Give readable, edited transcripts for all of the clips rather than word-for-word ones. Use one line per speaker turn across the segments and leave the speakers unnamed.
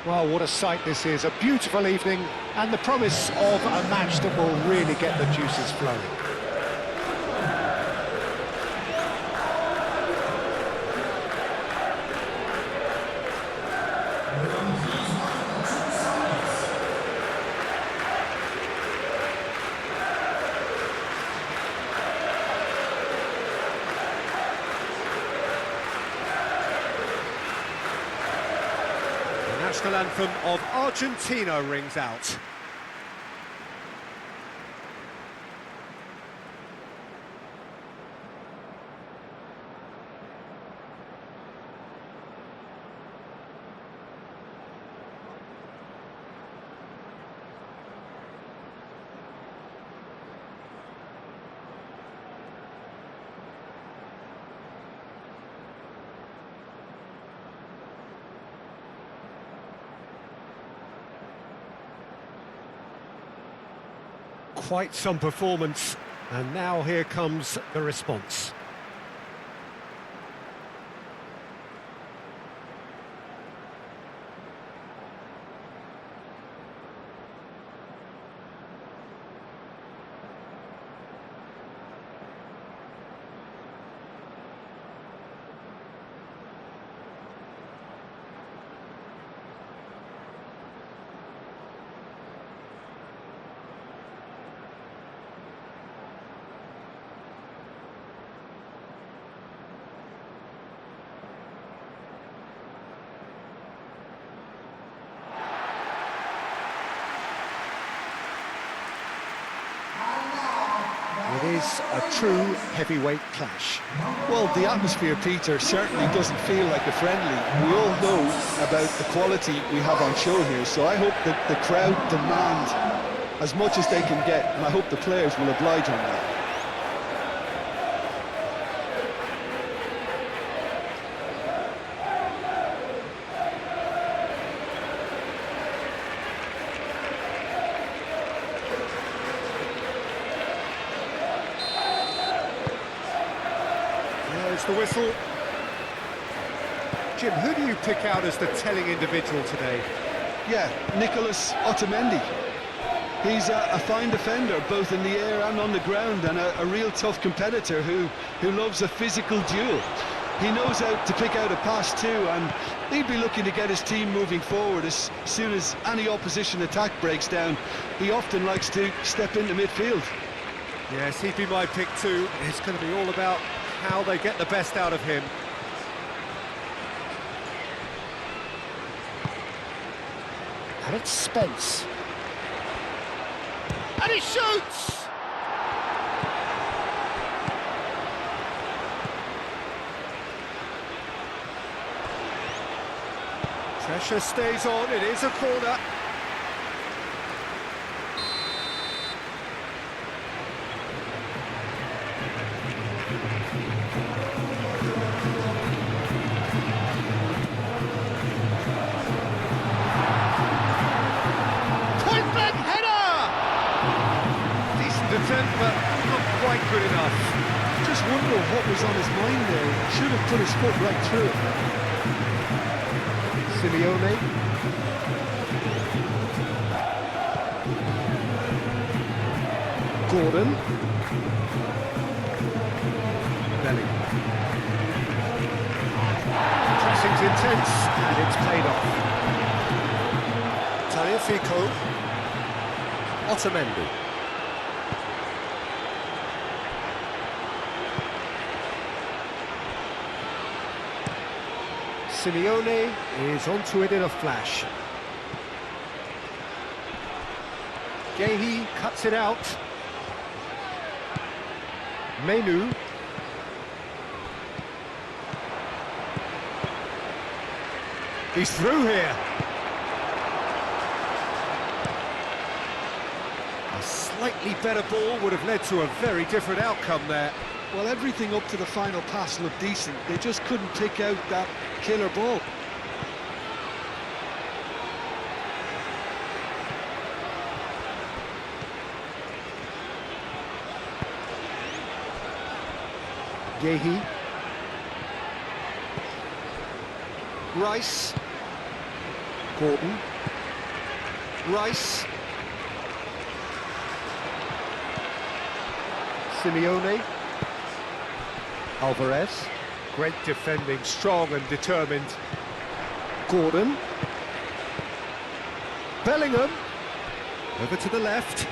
Well, what a sight this is. A beautiful evening and the promise of a match that will really get the juices flowing. The national anthem of Argentina rings out. Quite some performance, and now here comes the response. It is a true heavyweight clash.
Well, the atmosphere, Peter, certainly doesn't feel like a friendly. We all know about the quality we have on show here, so I hope that the crowd demand as much as they can get, and I hope the players will oblige on that.
There's the whistle. Jim, who do you pick out as the telling individual today?
Yeah, Nicolas Otamendi. He's a fine defender, both in the air and on the ground, and a real tough competitor who loves a physical duel. He knows how to pick out a pass too, and he'd be looking to get his team moving forward as soon as any opposition attack breaks down. He often likes to step into midfield.
Yes, he'd be my pick too. It's going to be all about how they get the best out of him. And it's Spence. And he shoots! Pressure stays on, it is a corner. But not quite good enough.
Just wonder what was on his mind there. Should have put his foot right through it.
Simeone. Gordon. Bellingham. Pressing's intense, and it's played off. Tagliafico. Otamendi. Simeone is onto it in a flash. Gehi cuts it out. Menu. He's through here. A slightly better ball would have led to a very different outcome there.
Well, everything up to the final pass looked decent. They just couldn't pick out that killer ball.
Gehi. Rice. Gordon. Rice. Simeone. Alvarez. Great defending, strong and determined. Gordon. Bellingham. Over to the left.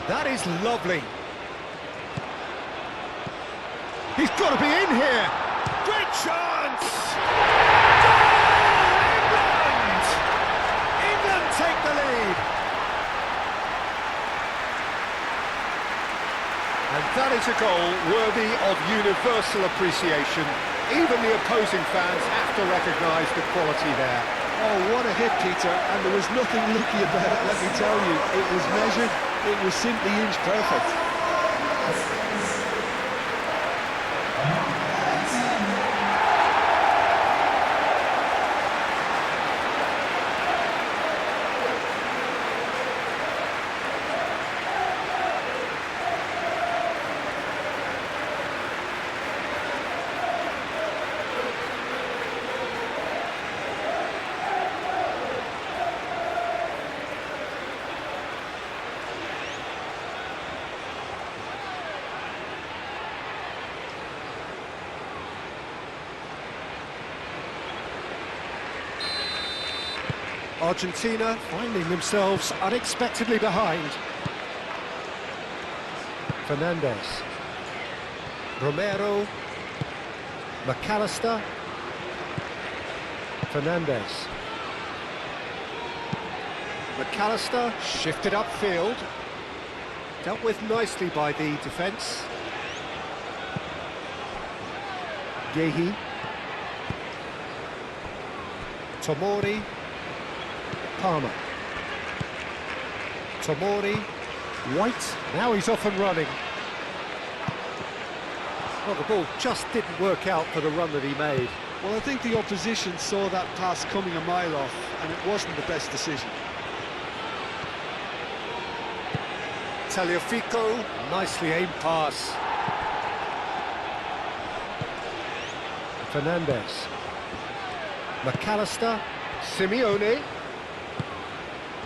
That is lovely. He's got to be in here. Great chance! Goal! England! England take the lead. And that is a goal worthy of universal appreciation. Even the opposing fans have to recognise the quality there.
Oh, what a hit, Peter, and there was nothing lucky about it, let me tell you. It was measured, it was simply inch perfect.
Argentina finding themselves unexpectedly behind. Fernandez. Romero. McAllister. Fernandez. McAllister shifted upfield. Dealt with nicely by the defence. Yehi. Tomori. Palmer. Tomori. White. Now he's off and running. Well, the ball just didn't work out for the run that he made.
Well, I think the opposition saw that pass coming a mile off, and it wasn't the best decision.
Tagliafico. Nicely aimed pass. Fernandez. McAllister. Simeone.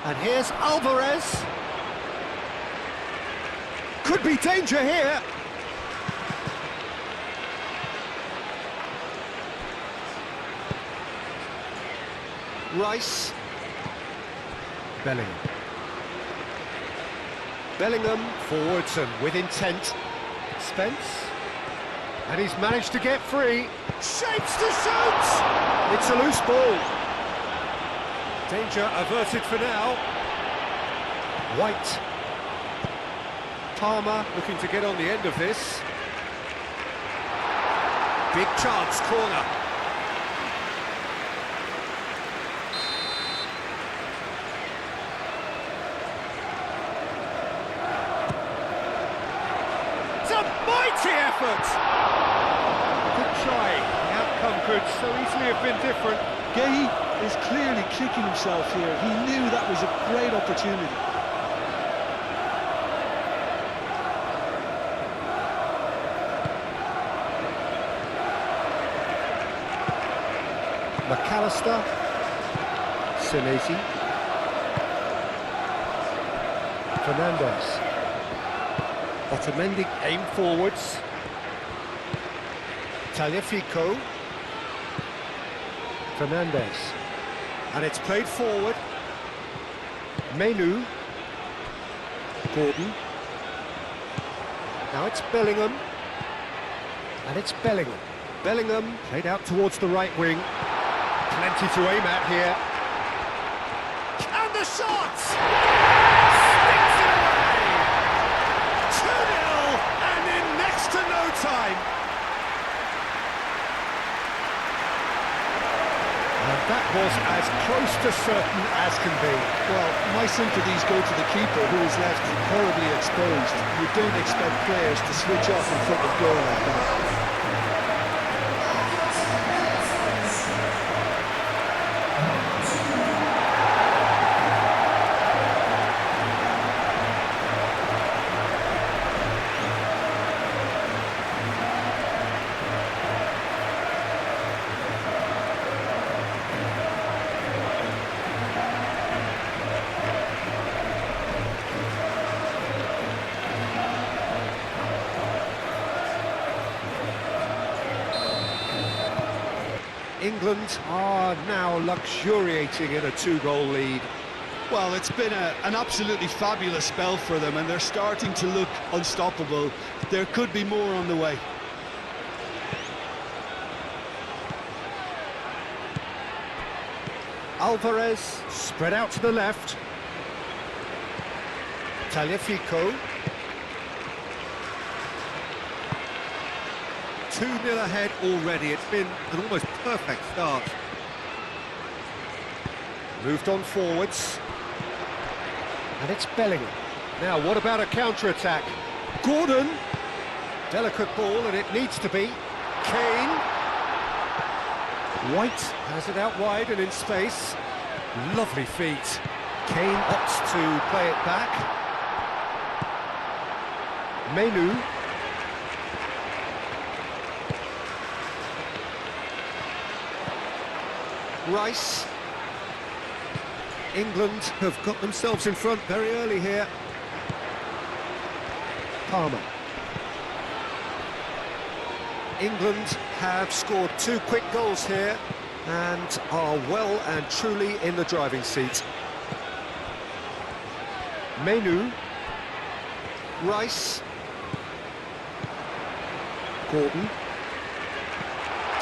And here's Alvarez. Could be danger here. Rice. Bellingham. Bellingham forwards and with intent. Spence. And he's managed to get free. Shapes to shoot! It's a loose ball. Danger averted for now. White. Palmer looking to get on the end of this. Big chance, corner. It's a mighty effort! Good try. The outcome could so easily have been different.
Gay is clearly kicking himself here. He knew that was a great opportunity.
McAllister. Senesi. Fernandez. Otamendi aim forwards. Tagliafico. Fernandez. And it's played forward. Menu. Gordon. Now it's Bellingham. And it's Bellingham. Bellingham played out towards the right wing. Plenty to aim at here. And the shot! Sticks it away! 2-0 and in next to no time. And that was as close to certain as can be.
Well, my sympathies go to the keeper, who is left horribly exposed. You don't expect players to switch off in front of goal like that.
England are now luxuriating in a two-goal lead.
Well, it's been an absolutely fabulous spell for them, and they're starting to look unstoppable. There could be more on the way.
Alvarez, spread out to the left. Tagliafico. 2-0 ahead already. It's been an almost perfect start. Moved on forwards. And it's Bellingham. Now, what about a counter-attack? Gordon. Delicate ball, and it needs to be. Kane. White has it out wide and in space. Lovely feet. Kane opts to play it back. Menu. Rice. England have got themselves in front very early here. Palmer. England have scored 2 quick goals here and are well and truly in the driving seat. Menu. Rice. Gordon.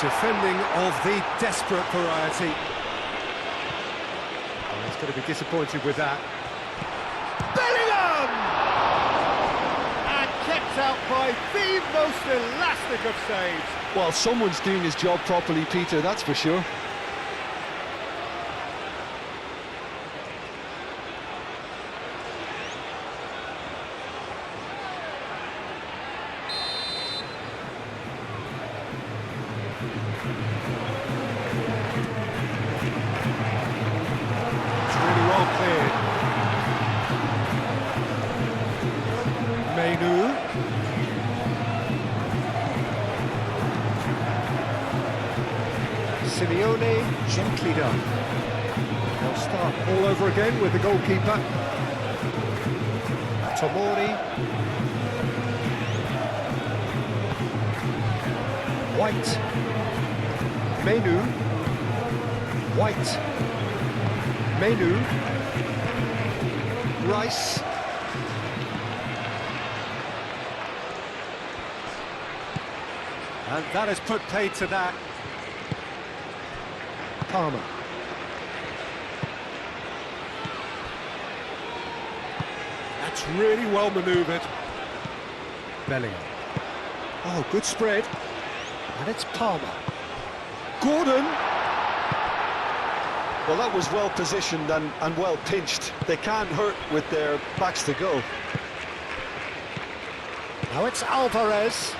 Defending of the desperate variety. Oh, he's going to be disappointed with that. Bellingham! And kept out by the most elastic of saves.
Well, someone's doing his job properly, Peter, that's for sure.
Menu. Simeone, gently done. They'll start all over again with the goalkeeper. Tomori. White. Menu. White. Menu. Rice. And that has put paid to that. Palmer. That's really well manoeuvred. Bellingham. Oh, good spread. And it's Palmer. Gordon.
Well, that was well positioned and well pinched. They can't hurt with their backs to goal.
Now it's Alvarez.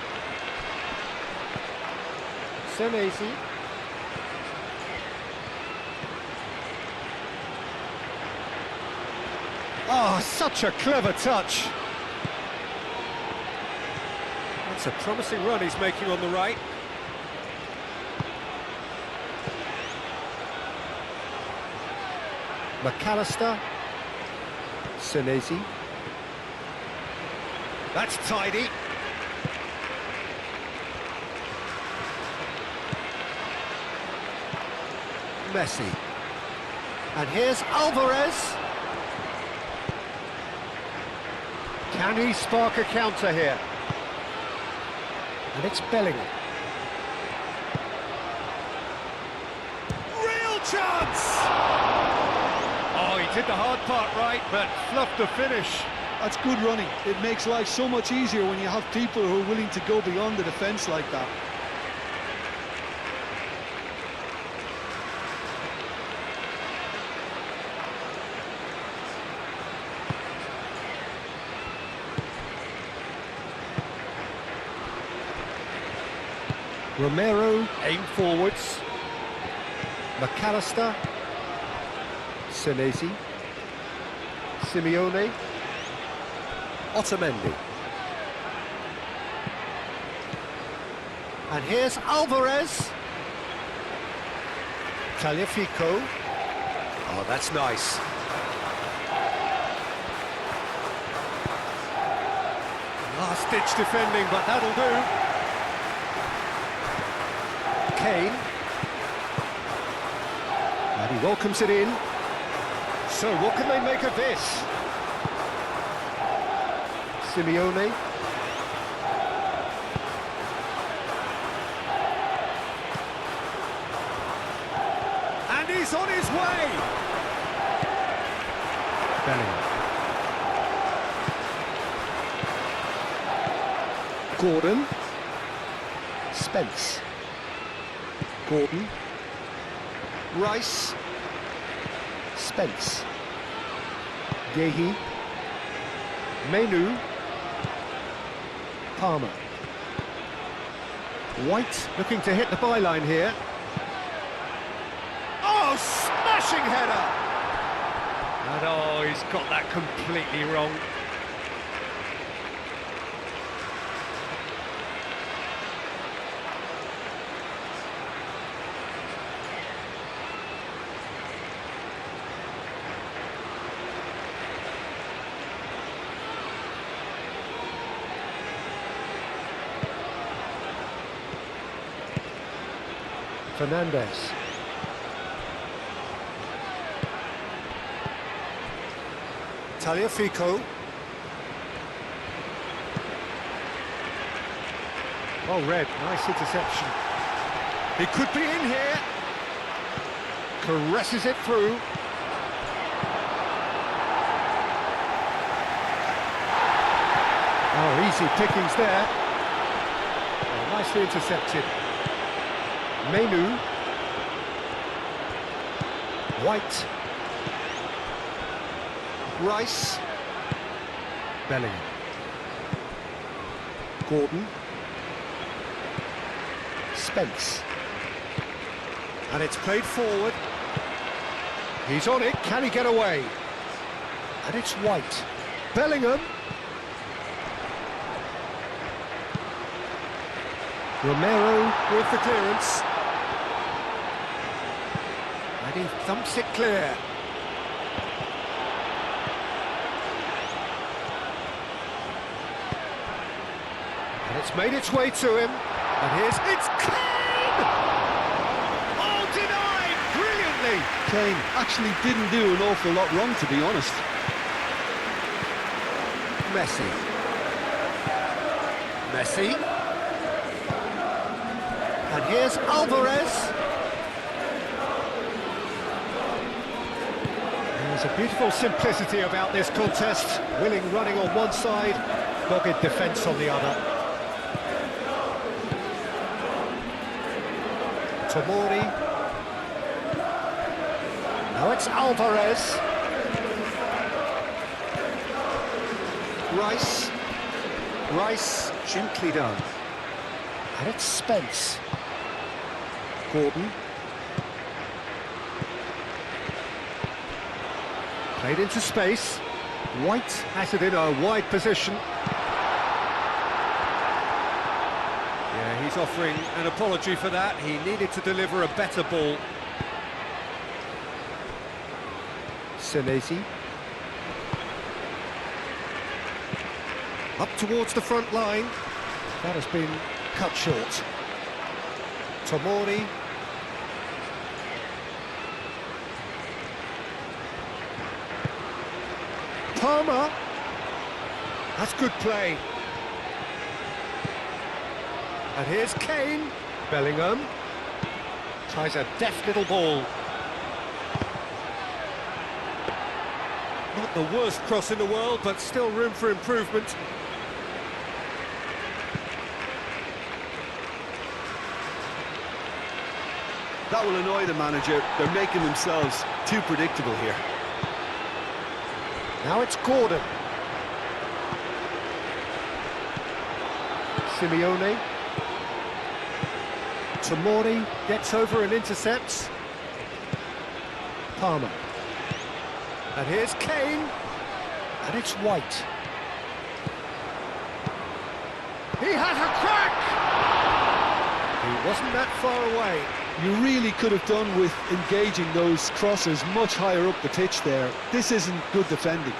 Senesi. Oh, such a clever touch. That's a promising run he's making on the right. McAllister. Senesi. That's tidy. Messi. And here's Alvarez. Can he spark a counter here? And it's Bellingham. Real chance! Oh, he did the hard part right, but fluffed the finish.
That's good running. It makes life so much easier when you have people who are willing to go beyond the defence like that.
Romero, aim forwards. McAllister. Senesi. Simeone. Otamendi. And here's Alvarez. Tagliafico. Oh, that's nice. Last-ditch defending, but that'll do. Kane. And he welcomes it in. So what can they make of this? Simeone. And he's on his way! Bellingham. Gordon. Spence. Gordon. Rice. Spence. Gehi. Menu. Palmer. White looking to hit the byline here. Oh, smashing header! And oh, he's got that completely wrong. Fernandez. Tagliafico. Well read, nice interception. He could be in here. Caresses it through. Oh, easy pickings there. Oh, nicely intercepted. Menu. White. Rice. Bellingham. Gordon. Spence. And it's played forward. He's on it, can he get away? And it's White. Bellingham. Romero with the clearance. And he thumps it clear. And it's made its way to him. And it's Kane! Oh, denied! Brilliantly!
Kane actually didn't do an awful lot wrong, to be honest.
Messi. Messi. And here's Alvarez. There's a beautiful simplicity about this contest. Willing running on one side, dogged defence on the other. Tomori. Now it's Alvarez. Rice. Rice, gently done. And it's Spence. Gordon. Played into space. White has it in a wide position. Yeah, he's offering an apology for that. He needed to deliver a better ball. Senesi. Up towards the front line. That has been cut short. Tomori. Palmer. That's good play. And here's Kane. Bellingham. Tries a deft little ball. Not the worst cross in the world, but still room for improvement.
That will annoy the manager. They're making themselves too predictable here.
Now it's Gordon. Simeone. Tomori gets over and intercepts. Palmer. And here's Kane. And it's White. He has a crack! He wasn't that far away.
You really could have done with engaging those crosses much higher up the pitch there. This isn't good defending.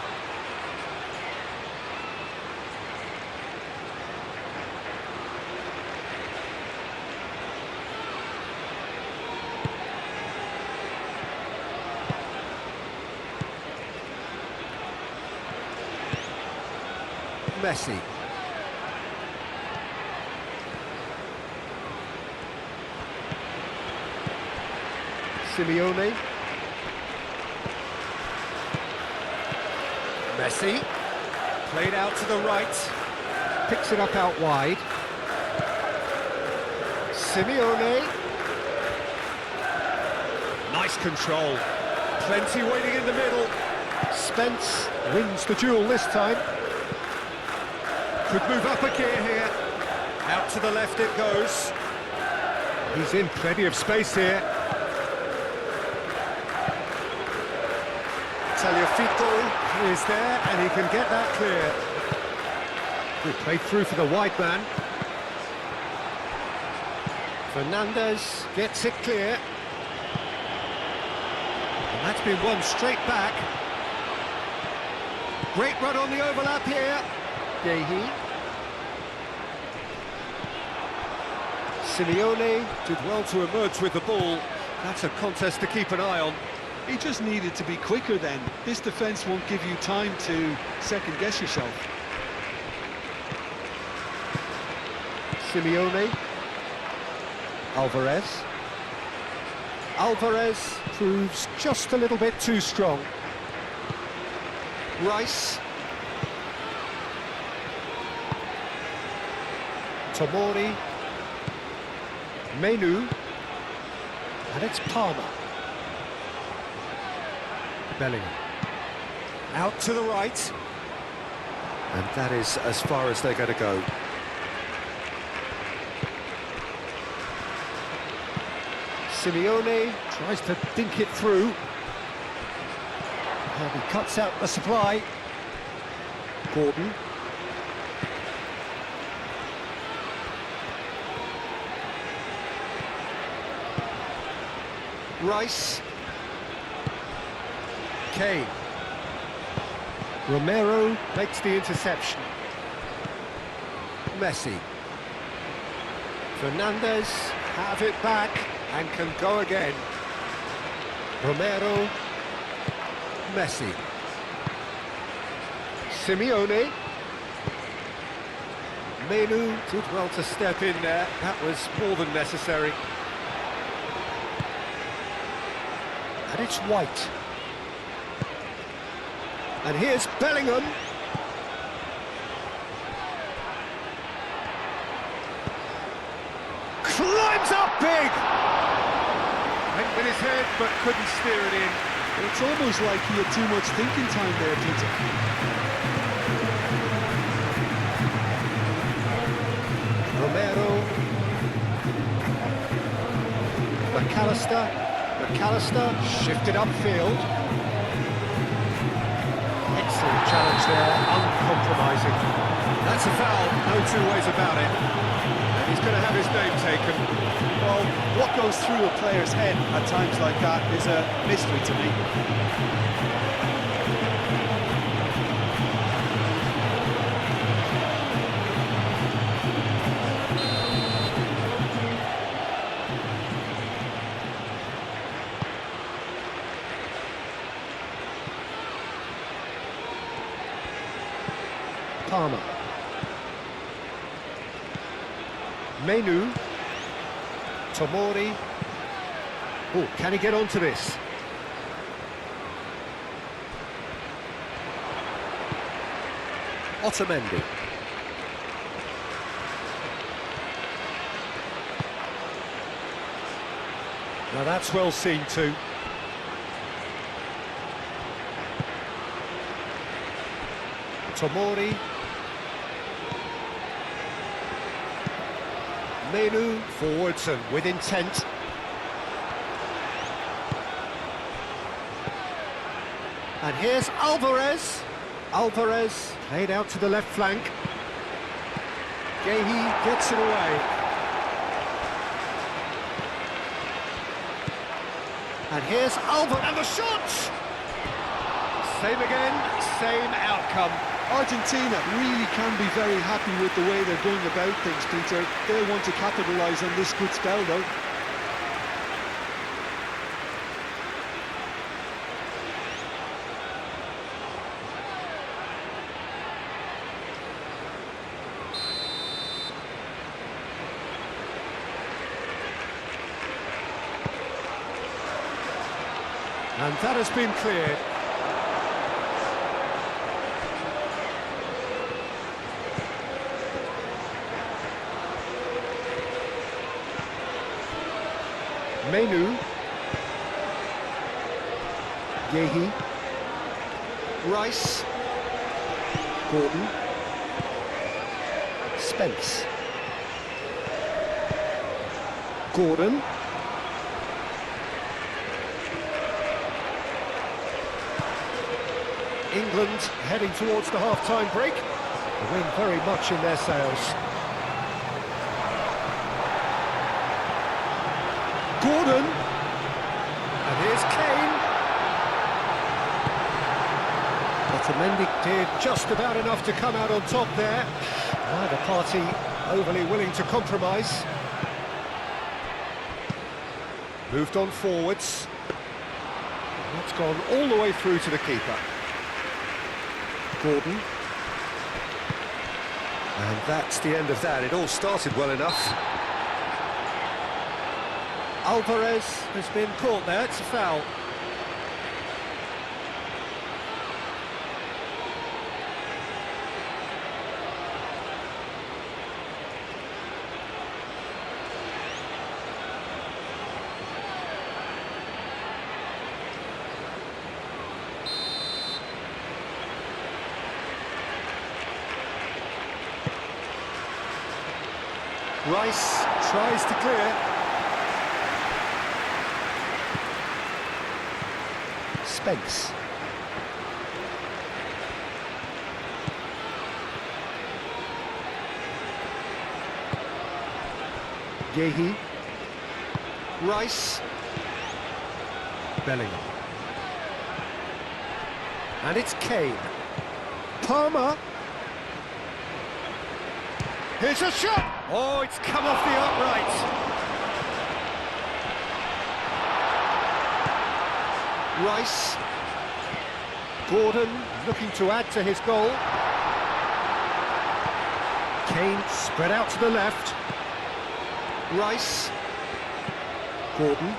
Messi. Simeone. Messi. Played out to the right. Picks it up out wide. Simeone. Nice control. Plenty waiting in the middle. Spence wins the duel this time. Could move up a gear here. Out to the left it goes. He's in plenty of space here. Tagliafico is there and he can get that clear. Good play through for the wide man. Fernandez gets it clear. And that's been won straight back. Great run on the overlap here. Gehi. Simeone did well to emerge with the ball. That's a contest to keep an eye on.
He just needed to be quicker then. This defence won't give you time to second-guess yourself.
Simeone. Alvarez. Alvarez proves just a little bit too strong. Rice. Tomori. Menu. And it's Palmer. Bellingham. Out to the right. And that is as far as they're going to go. Simeone tries to dink it through. And he cuts out the supply. Gordon. Rice. Kane. Romero makes the interception. Messi. Fernandez have it back and can go again. Romero. Messi. Simeone. Menu did well to step in there. That was more than necessary. And it's White. And here's Bellingham. Climbs up big! Went with his head, but couldn't steer it in.
It's almost like he had too much thinking time there, Peter.
Romero. McAllister shifted upfield. Excellent challenge there, uncompromising. That's a foul, no two ways about it. And he's going to have his name taken.
Well, what goes through a player's head at times like that is a mystery to me.
Palmer. Menu. Tomori. Oh, can he get onto this? Otamendi. Now that's well seen too. Tomori. Menu forwards and with intent. And here's Alvarez. Alvarez played out to the left flank. Gehi gets it away. And here's Alvarez and the shot! Same again, same outcome.
Argentina really can be very happy with the way they're going about things, Peter. They'll want to capitalise on this good spell, though.
And that has been cleared. Menu. Yehi. Rice. Gordon. Spence. Gordon. England heading towards the half-time break. The wind very much in their sails. Gordon. And here's Kane. Otamendi did just about enough to come out on top there. Neither party overly willing to compromise. Moved on forwards. That's gone all the way through to the keeper. Gordon. And that's the end of that. It all started well enough. Alvarez has been caught there. It's a foul. Rice tries to clear. Spence. Yehi. Rice. Bellingham. And it's Kane. Palmer. Here's a shot! Oh, it's come off the upright. Rice. Gordon looking to add to his goal. Kane spread out to the left. Rice. Gordon.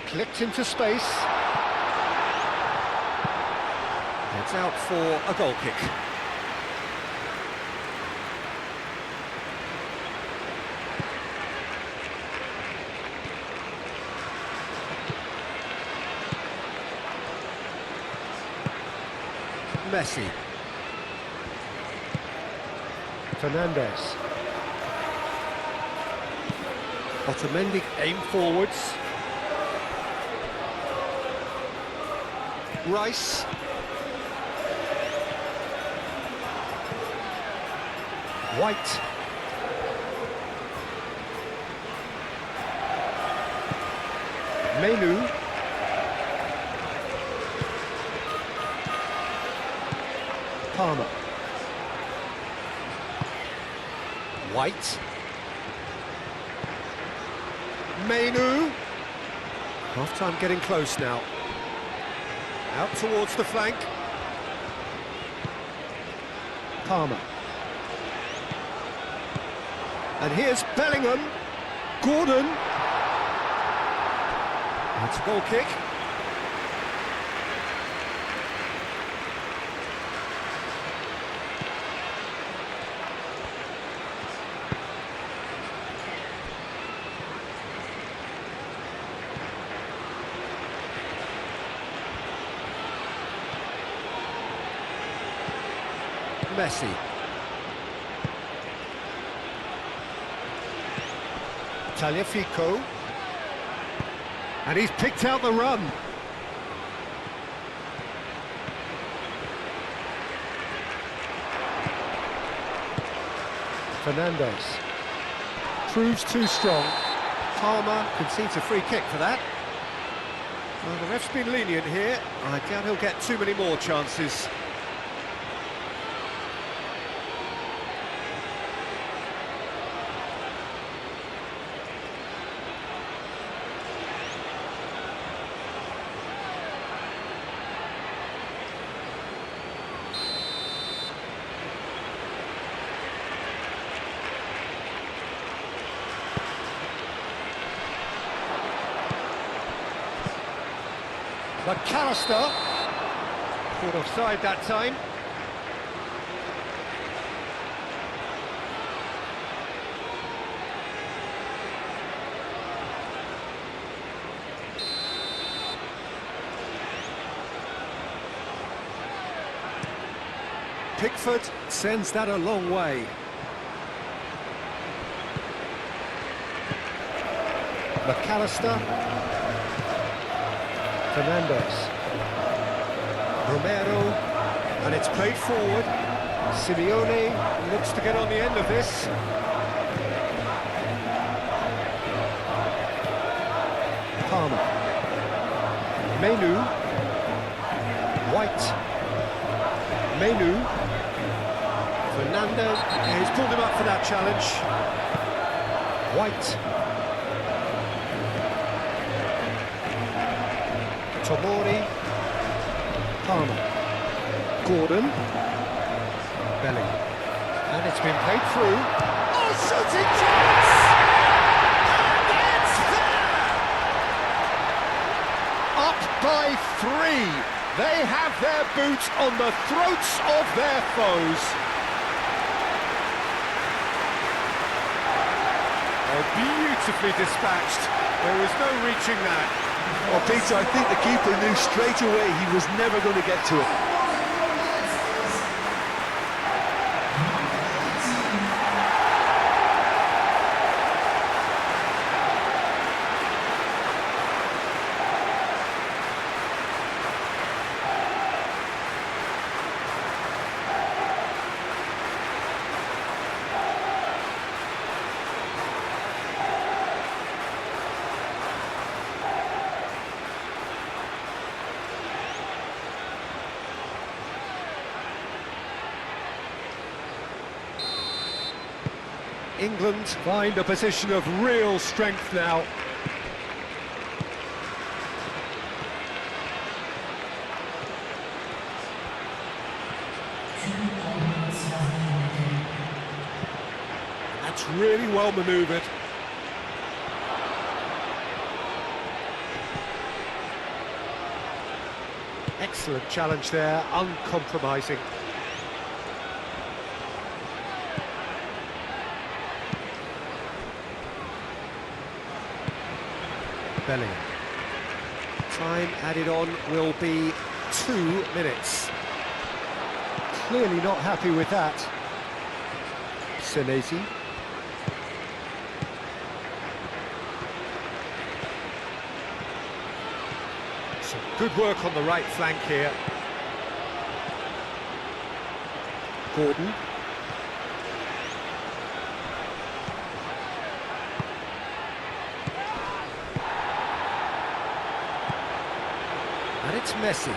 Clipped into space. It's out for a goal kick. Messi. Fernandez. Otamendi aim forwards. Rice. White. Menu. Palmer. White. Menu. Half-time getting close now. Out towards the flank. Palmer. And here's Bellingham. Gordon. That's a goal kick. Messi. Tagliafico. And he's picked out the run. Fernandez. Proves too strong. Palmer concedes a free kick for that. Well, the ref's been lenient here. I doubt he'll get too many more chances. McAllister. Caught offside that time. Pickford sends that a long way. McAllister. Fernandez. Romero. And it's played forward. Simeone looks to get on the end of this. Palmer. Menu. White. Menu. Fernandez, he's pulled him up for that challenge. White. Tomori. Palmer. Gordon. Bellingham. And it's been played through. Oh, shooting chance! And it's there! Up by 3. They have their boots on the throats of their foes. Oh, beautifully dispatched. There was no reaching that.
Well, Peter, I think the keeper knew straight away he was never going to get to it.
England find a position of real strength now. That's really well manoeuvred. Excellent challenge there, uncompromising. Bellingham. Time added on will be 2 minutes. Clearly not happy with that. Senesi. Some good work on the right flank here. Gordon. And it's Messi.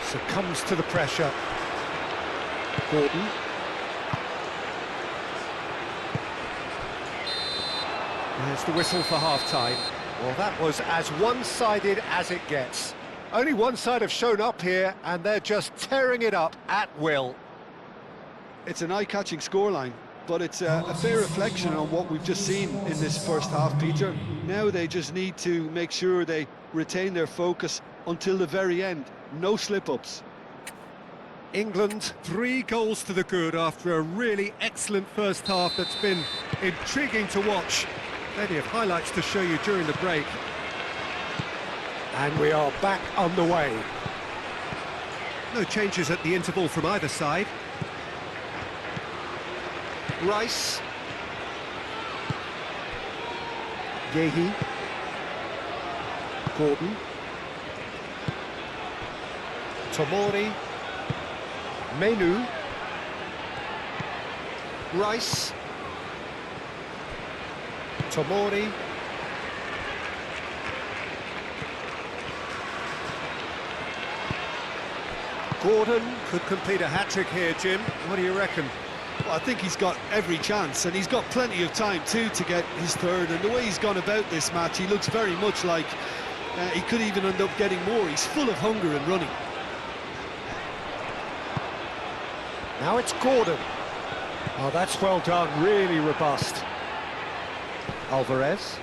Succumbs to the pressure. Gordon. There's the whistle for half-time. Well, that was as one-sided as it gets. Only one side have shown up here, and they're just tearing it up at will.
It's an eye-catching scoreline, but it's a fair reflection on what we've just seen in this first half, Peter. Now they just need to make sure they retain their focus until the very end. No slip-ups.
England, 3 goals to the good after a really excellent first half that's been intriguing to watch. Plenty of highlights to show you during the break. And we are back underway. No changes at the interval from either side. Rice. Yehi. Gordon. Tomori. Menu. Rice. Tomori. Gordon could complete a hat-trick here, Jim. What do you reckon?
Well, I think he's got every chance, and he's got plenty of time too to get his third. And the way he's gone about this match, he looks very much like he could even end up getting more. He's full of hunger and running.
Now it's Gordon. Oh, that's well done, really robust. Alvarez.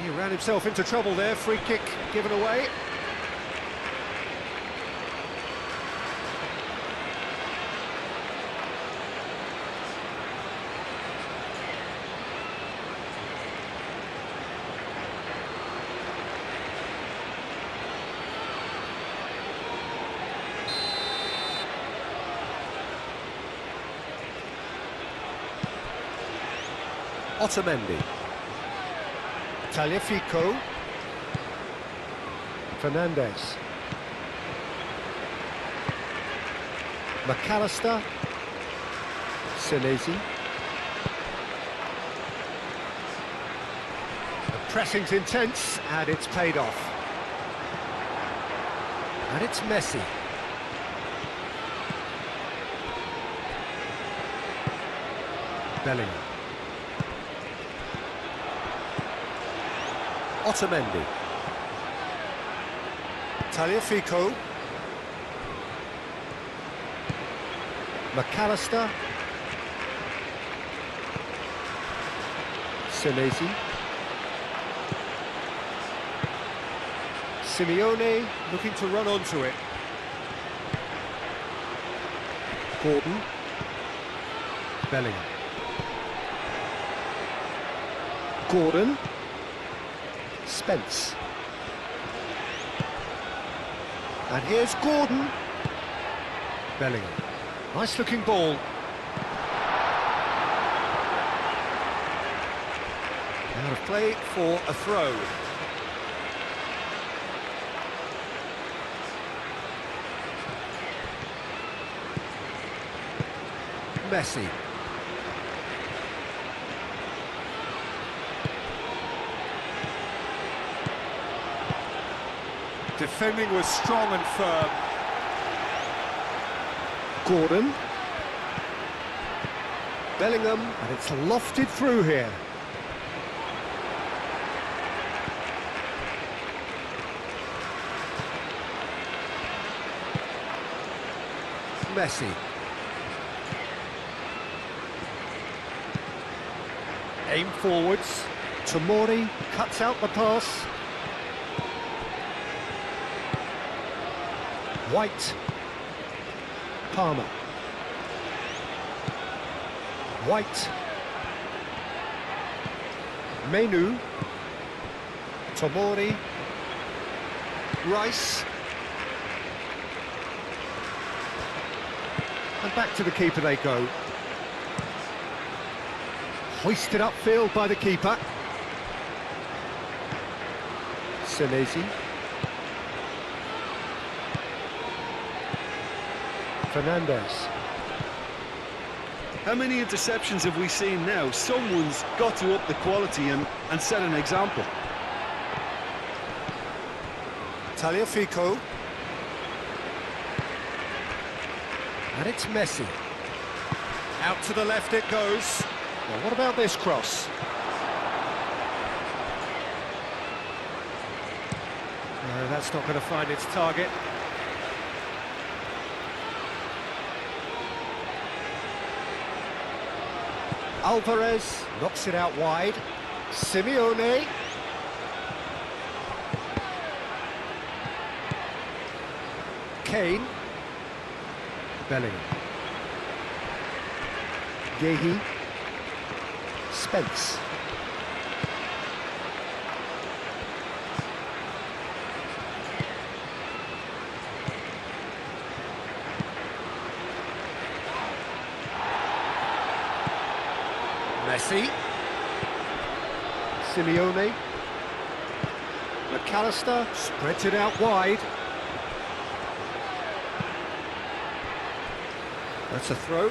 He ran himself into trouble there, free kick given away. Otamendi. Tagliafico. Fernandez. McAllister. Senesi. The pressing's intense and it's paid off. And it's Messi. Bellingham. Otamendi. Tagliafico. McAllister. Senesi. Simeone looking to run onto it. Gordon. Bellingham. Gordon. Spence. And here's Gordon. Bellingham. Nice looking ball. Out of play for a throw. Messi. Defending was strong and firm. Gordon. Bellingham, and it's lofted through here. Messi. Aim forwards. Tomori cuts out the pass. White. Palmer. White. Menu. Tomori. Rice. And back to the keeper they go. Hoisted upfield by the keeper. Senesi. Fernandez.
How many interceptions have we seen now? Someone's got to up the quality and set an example.
Tagliafico. And it's Messi. Out to the left it goes. Well, what about this cross? No, that's not going to find its target. Alvarez knocks it out wide. Simeone. Kane. Bellingham. Gehi. Spence. Messi. Simeone. McAllister spreads it out wide. That's a throw.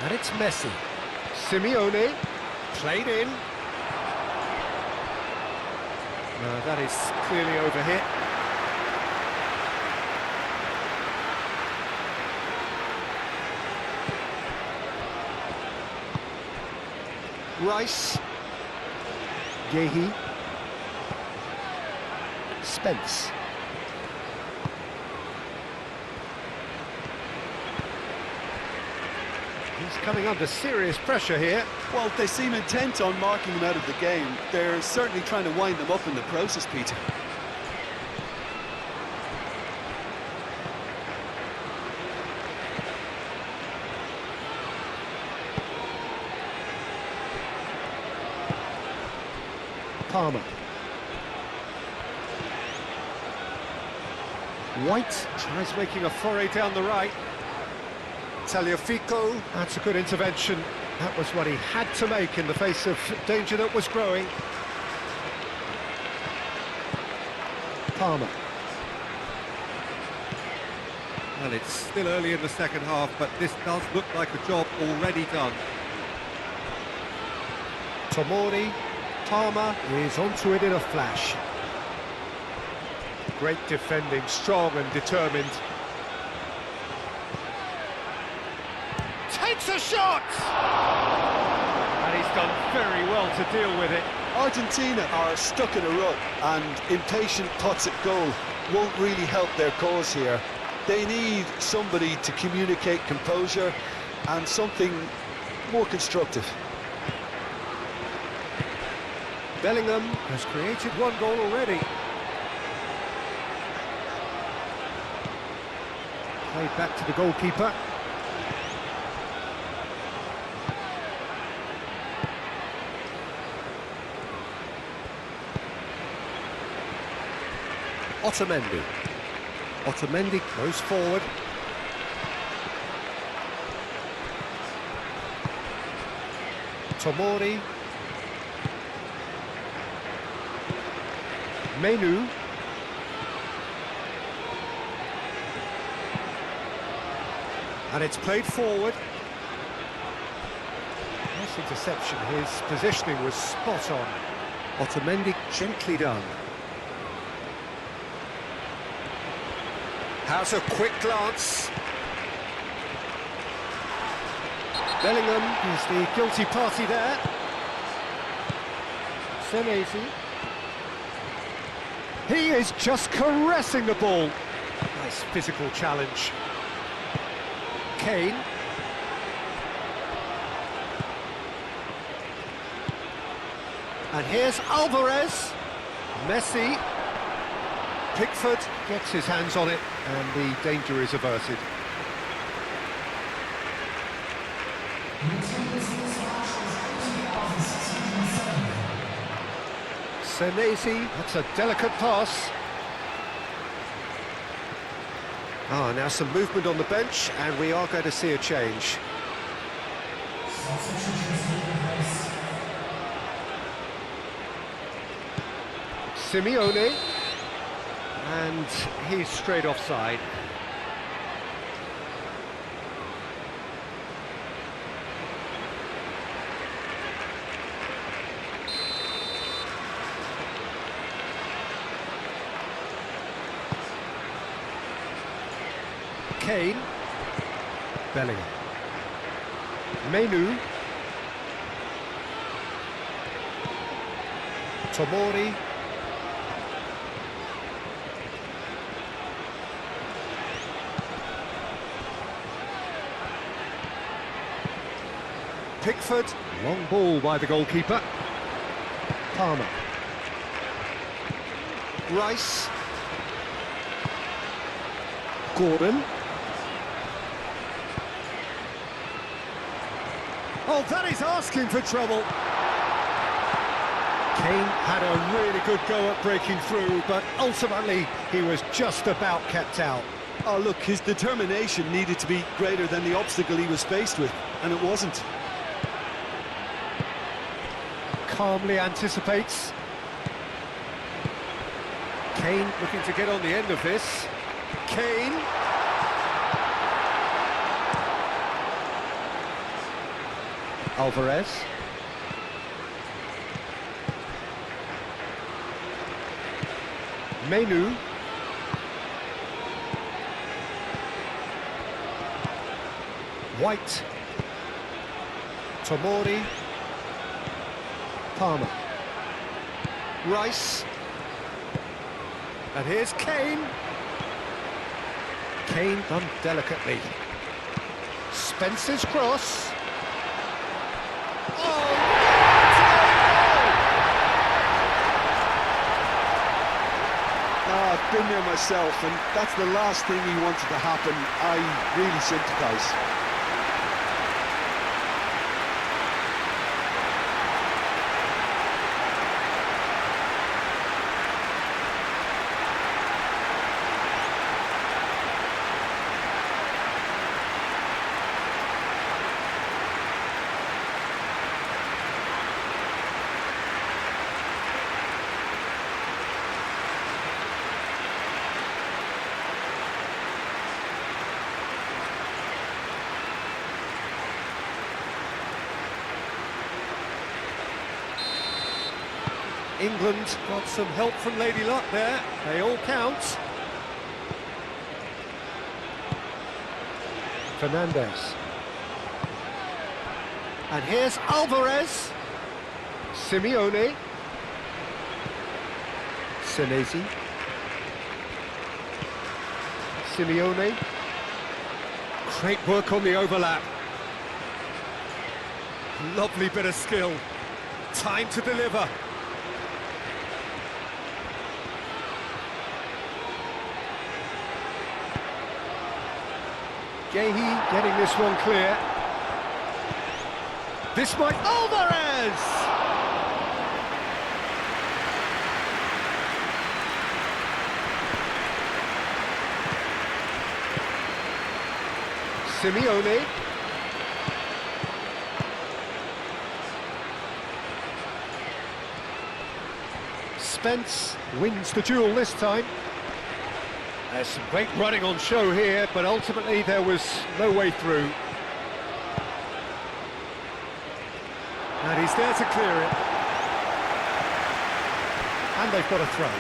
And it's Messi. Simeone. Played in. No, that is clearly overhit. Rice. Gehi. Spence. He's coming under serious pressure here.
Well, they seem intent on marking him out of the game. They're certainly trying to wind them up in the process, Peter.
Palmer. White tries making a foray down the right. Tagliafico, that's a good intervention. That was what he had to make in the face of danger that was growing. Palmer.
Well, it's still early in the second half, but this does look like a job already done.
Tomori. Palmer is onto it in a flash. Great defending, strong and determined. Takes a shot! And he's done very well to deal with it.
Argentina are stuck in a rut, and impatient putts at goal won't really help their cause here. They need somebody to communicate composure and something more constructive.
Bellingham has created one goal already. Played back to the goalkeeper. Otamendi. Otamendi goes forward. Tomori. Menu. And it's played forward. Nice interception. His positioning was spot on. Otamendi gently done. Has a quick glance. Bellingham is the guilty party there. Senesi. He is just caressing the ball. Nice physical challenge. Kane. And here's Alvarez. Messi. Pickford gets his hands on it and the danger is averted. Senesi, that's a delicate pass. Now some movement on the bench and we are going to see a change. Simeone, and he's straight offside. Kane. Bellingham. Menu. Tomori. Pickford. Long ball by the goalkeeper. Palmer. Rice. Gordon. Oh, that is asking for trouble. Kane had a really good go at breaking through, but ultimately he was just about kept out.
Oh, look, his determination needed to be greater than the obstacle he was faced with, and it wasn't.
Calmly anticipates. Kane looking to get on the end of this. Kane. Alvarez. Menu. White. Tomori. Palmer. Rice. And here's Kane. Kane done delicately. Spencer's cross. Oh, what a goal!
I've been there myself, and that's the last thing he wanted to happen. I really sympathise.
England got some help from Lady Luck there. They all count. Fernandez. And here's Alvarez. Simeone. Senesi. Simeone. Great work on the overlap. Lovely bit of skill. Time to deliver. Gehi getting this one clear. This might... Alvarez! Simeone. Spence wins the duel this time. There's some great running on show here, but ultimately there was no way through. And he's there to clear it. And they've got a throw.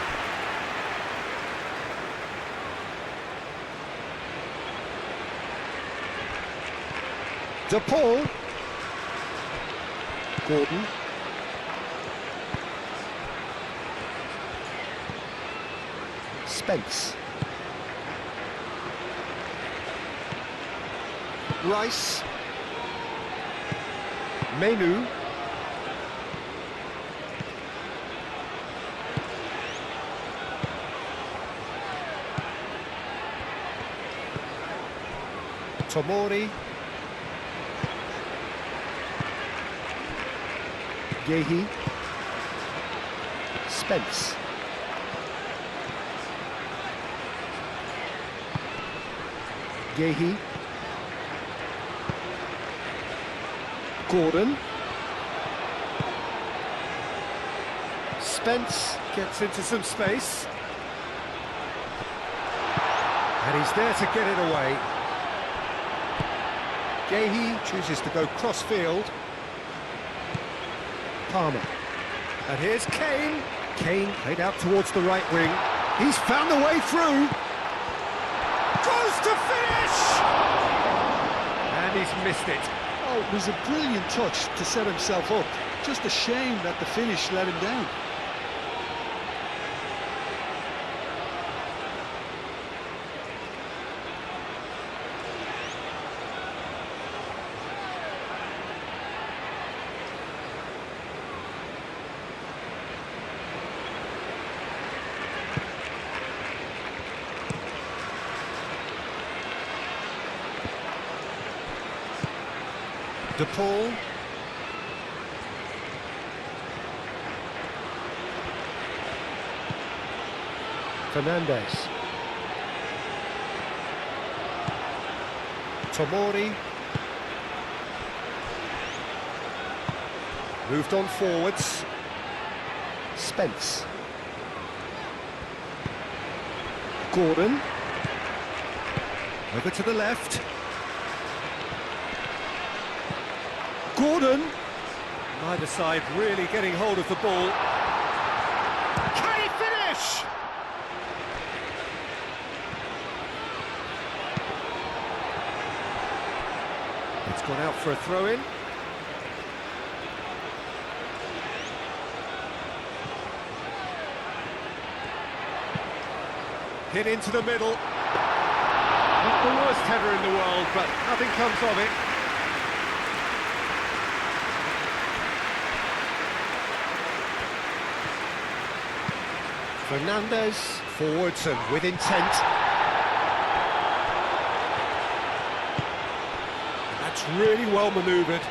De Paul. Gordon. Spence. Rice. Menu. Tomori. Gehi. Spence. Gehi. Gordon. Spence gets into some space. And he's there to get it away. Gehi chooses to go cross-field. Palmer. And here's Kane. Kane played out towards the right wing. He's found the way through. Goes to finish! And he's missed it.
Oh, it was a brilliant touch to set himself up. Just a shame that the finish let him down.
De Paul. Fernandez. Tomori. Moved on forwards. Spence. Gordon. Over to the left. Gordon. Neither side really getting hold of the ball. Can he finish? It's gone out for a throw-in. Hit into the middle. Not the worst header in the world, but nothing comes of it. Fernandez, forwards and with intent. That's really well manoeuvred.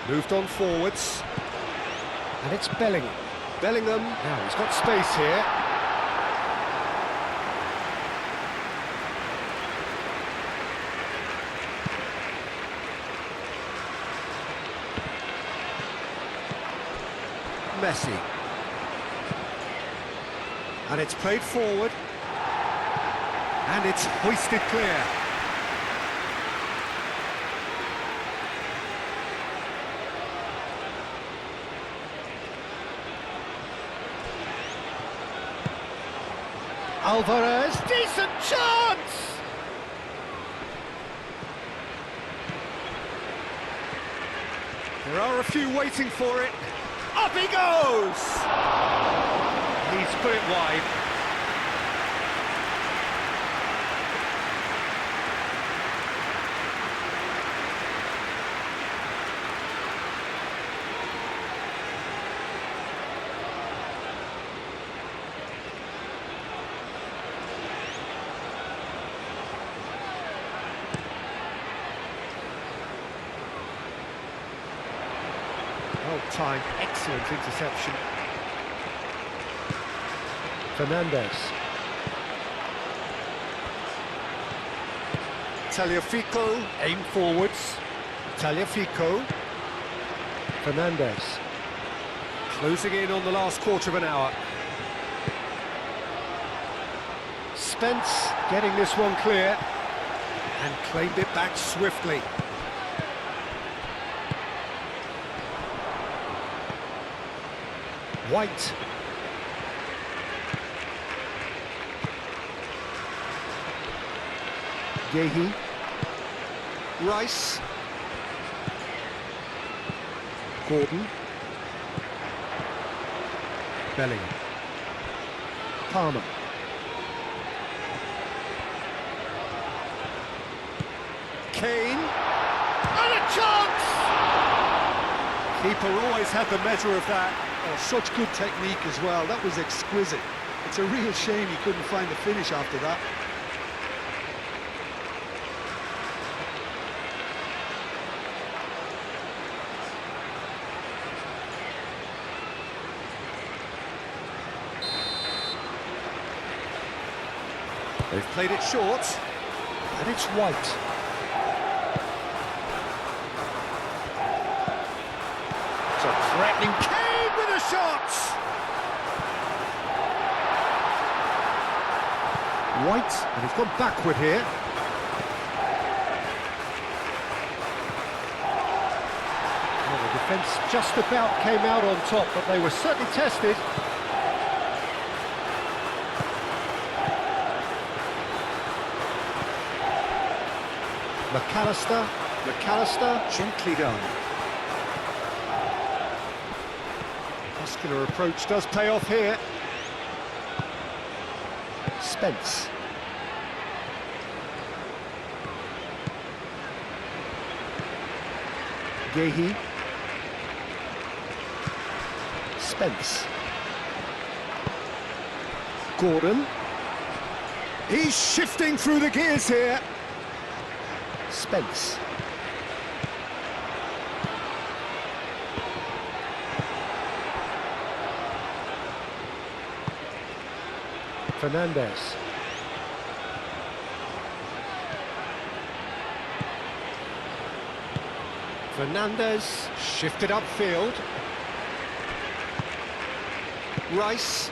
Moved on forwards. And it's Bellingham. Bellingham, now he's got space here. Messi. And it's played forward. And it's hoisted clear. Alvarez, decent chance! There are a few waiting for it. Up he goes! He's put it wide. Well timed, excellent interception. Fernandez. Tagliafico, aim forwards. Tagliafico. Fernandez. Closing in on the last quarter of an hour. Spence getting this one clear. And claimed it back swiftly. White. Gehi. Rice. Gordon. Bellingham. Palmer. Kane. And a chance! Keeper always had the measure of that.
Oh, such good technique as well. That was exquisite. It's a real shame he couldn't find the finish after that.
They've played it short, and it's White. It's a threatening Kane with a shot! White, and he's gone backward here. Well, the defence just about came out on top, but they were certainly tested. McAllister, gently done. Muscular approach does pay off here. Spence. Gehi. Spence. Gordon. He's shifting through the gears here. Spence. Fernandez. Fernandez shifted upfield. Rice.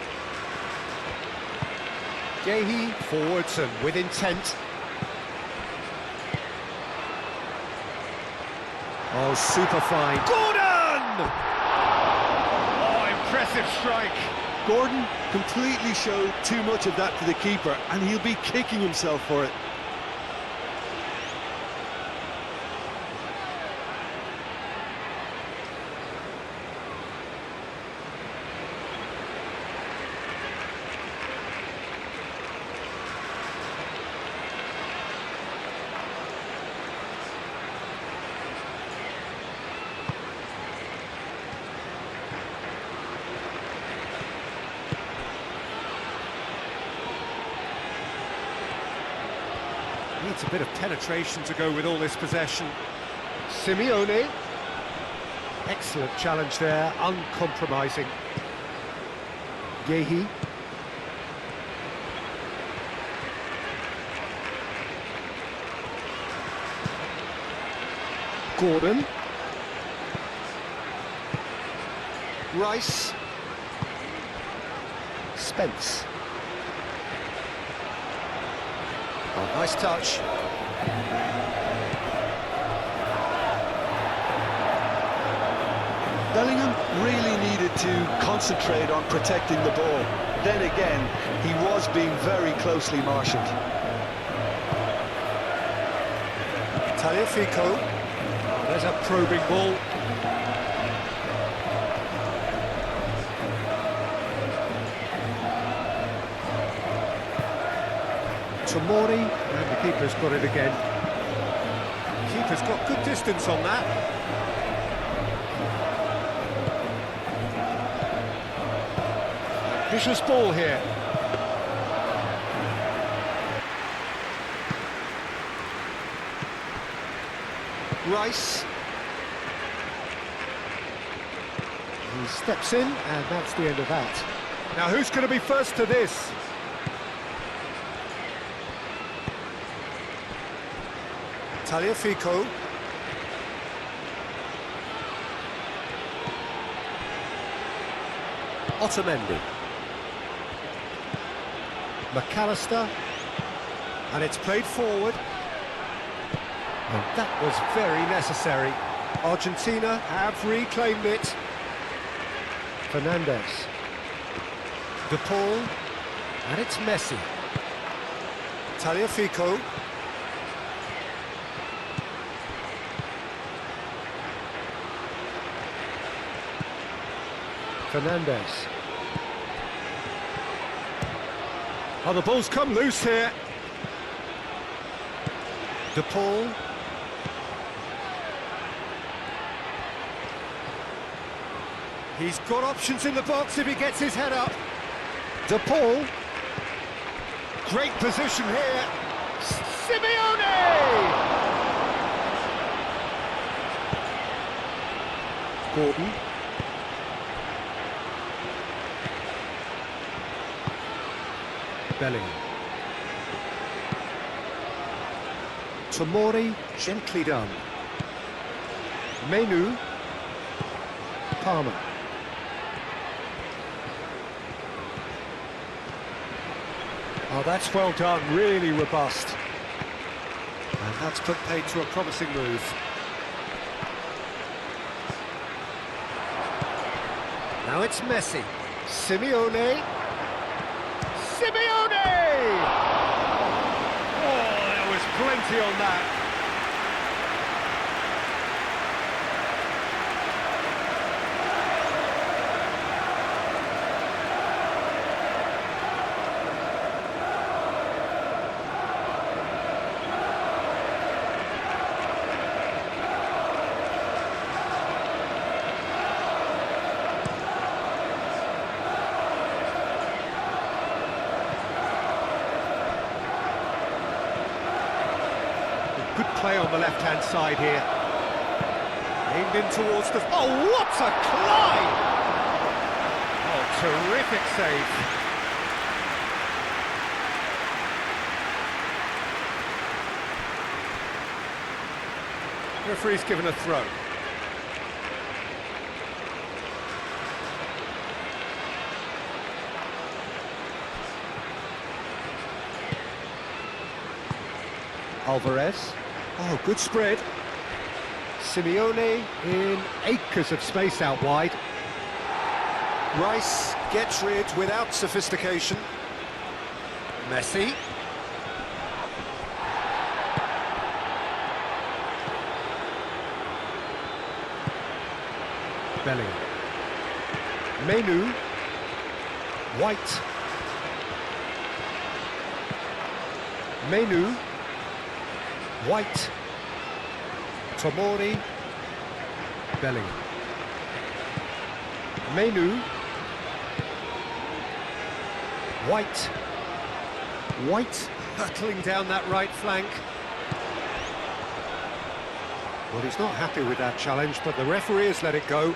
Gehi forwards and with intent. Oh, super fine. Gordon! Oh, impressive strike.
Gordon completely showed too much of that to the keeper, and he'll be kicking himself for it.
Needs a bit of penetration to go with all this possession.
Simeone. Excellent challenge there, uncompromising. Yehi. Gordon. Rice. Spence. Oh, nice touch.
Bellingham really needed to concentrate on protecting the ball. Then again, he was being very closely marshalled.
Tagliafico. There's a probing ball. Tomori, and the keeper's got it again.
Keeper's got good distance on that.
Vicious ball here. Rice. He steps in, and that's the end of that. Now who's going to be first to this? Tagliafico. Otamendi. McAllister. And it's played forward. And that was very necessary. Argentina have reclaimed it. Fernandez. De Paul. And it's Messi. Tagliafico. Fernandez. Oh, the ball's come loose here. De Paul. He's got options in the box if he gets his head up. De Paul. Great position here. Simeone! Gordon. Bellingham. Tomori, gently done. Menu. Palmer. Oh, that's well done, really robust.
And that's put paid to a promising move.
Now it's Messi. Simeone. Simeone! Oh, there was plenty on that. Good play on the left-hand side here. Aimed in towards the... Oh, what a climb! Oh, terrific save. Referee's given a throw. Alvarez. Oh, good spread. Simeone in acres of space out wide. Rice gets rid without sophistication. Messi. Bellingham. Menu. White. Menu. White. Tomori. Bellingham. Menu. White. White.
Hurtling down that right flank.
Well, he's not happy with that challenge, but the referee has let it go.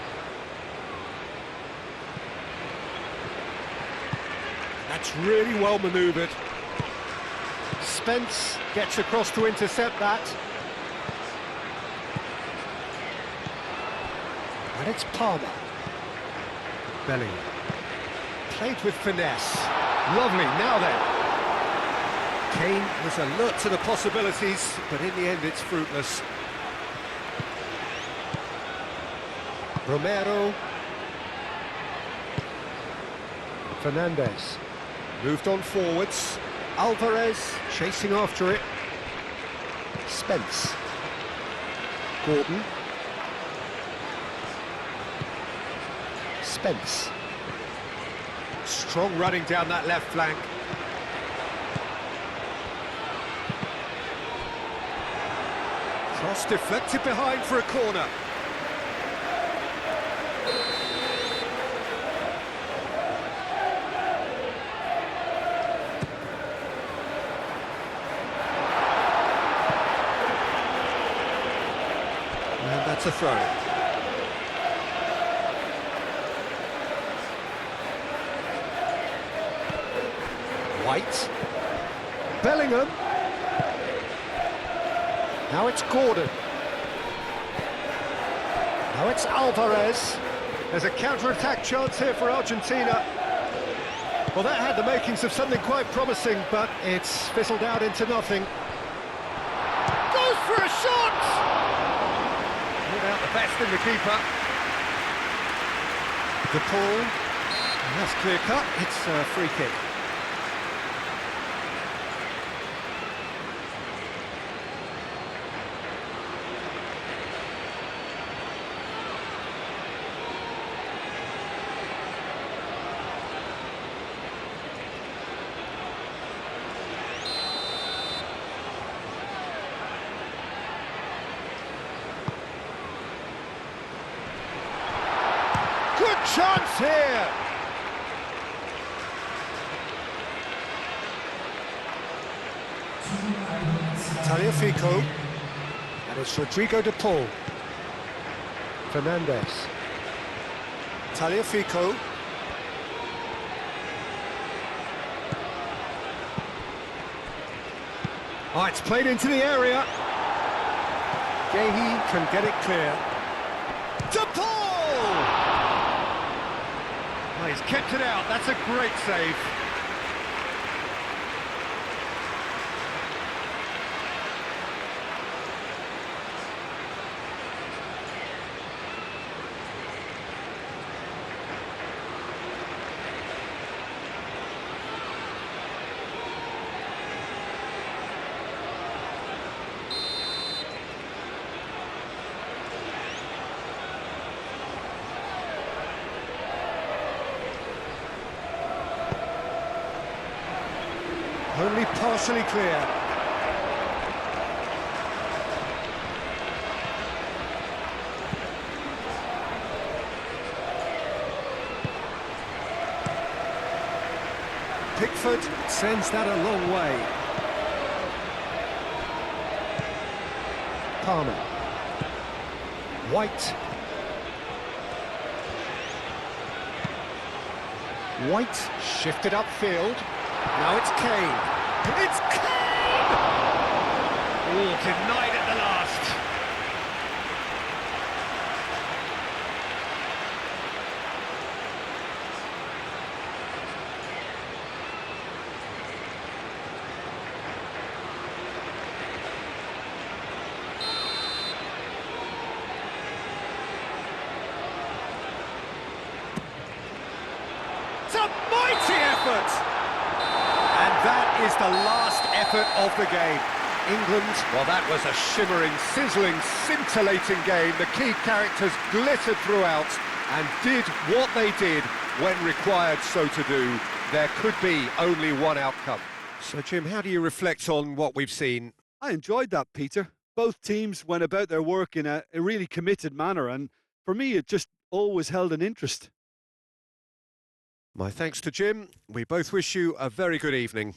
That's really well manoeuvred. Spence gets across to intercept that. And it's Palmer. Bellingham. Played with finesse. Lovely, now then.
Kane was alert to the possibilities, but in the end it's fruitless.
Romero. Fernandez. Moved on forwards. Alvarez chasing after it. Spence. Gordon. Spence. Strong running down that left flank. Cross deflected behind for a corner. And that's a throw. White. Bellingham. Now it's Gordon. Now it's Alvarez. There's a counter-attack chance here for Argentina. Well, that had the makings of something quite promising, but it's fizzled out into nothing. Goes for a shot! Without the best in the keeper. De Paul. And that's clear cut. It's a free kick. Good chance here! Tagliafico. And it's Rodrigo de Paul. Fernandez. Tagliafico. Oh, it's played into the area. Gehi can get it clear. De Paul! Oh, he's kept it out. That's a great save. Only partially clear. Pickford sends that a long way. Palmer. White. White shifted upfield. Now it's Kane. It's Kane! Oh, denied at the last. It's a mighty effort! And that is the last effort of the game. England, well, that was a shimmering, sizzling, scintillating game. The key characters glittered throughout and did what they did when required so to do. There could be only one outcome. So, Jim, how do you reflect on what we've seen?
I enjoyed that, Peter. Both teams went about their work in a really committed manner, and for me, it just always held an interest.
My thanks to Jim. We both wish you a very good evening.